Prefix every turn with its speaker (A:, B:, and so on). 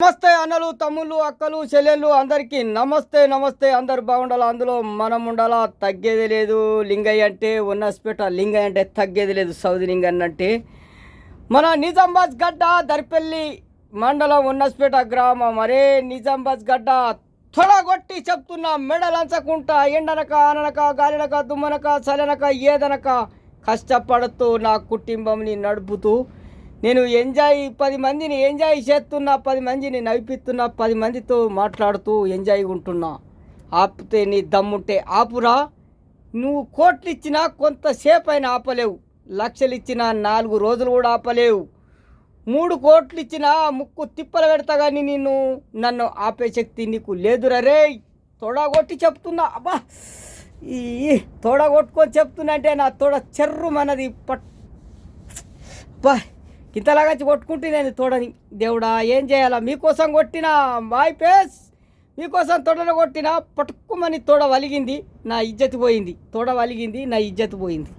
A: నమస్తే అన్నలు తమ్ముళ్ళు అక్కలు చెల్లెళ్ళు అందరికీ నమస్తే నమస్తే. అందరు బాగుండాలా, అందులో మనం ఉండాలా. తగ్గేది లేదు. లింగయ్య అంటే ఉన్నస్పేట, లింగయ్య అంటే తగ్గేది లేదు. సౌది లింగన్న అంటే మన నిజామాబాద్ గడ్డ దర్పల్లి మండలం ఉన్నస్పేట గ్రామం. మరే నిజామాబాద్ గడ్డ తొడగొట్టి చెప్తున్నా, మెడలంచకుంటా ఎండనక అననక గాలినక దుమ్మనక చలనక ఏదనక కష్టపడుతూ నా కుటుంబంని నడుపుతూ నేను 10 మందిని ఎంజాయ్ చేస్తున్నా, 10 మందిని నవ్విస్తున్నా, 10 మందితో మాట్లాడుతూ ఎంజాయ్ ఉంటున్నా. ఆపితే నీ దమ్ముంటే ఆపురా. నువ్వు కోట్లు ఇచ్చినా కొంతసేపు అయినా ఆపలేవు. లక్షలు ఇచ్చినా 4 రోజులు కూడా ఆపలేవు. 3 కోట్లు ఇచ్చినా ముక్కు తిప్పలు పెడతా కానీ నన్ను ఆపే శక్తి నీకు లేదురా రే. తొడగొట్టి చెప్తున్నా. అబ్బా, ఈ తొడగొట్టుకొని చెప్తున్నా అంటే నా తొడ చెర్రు మనది బా ఇంతలాగా కొట్టుకుంటే నేను తోడని. దేవుడా ఏం చేయాలా? మీకోసం కొట్టినా బాయ్ పేస్, మీకోసం తొడలు కొట్టినా పట్టుకుమని తోడ వలిగింది, నా ఇజ్జత్ పోయింది. తోడ వలిగింది, నా ఇజ్జత్ పోయింది.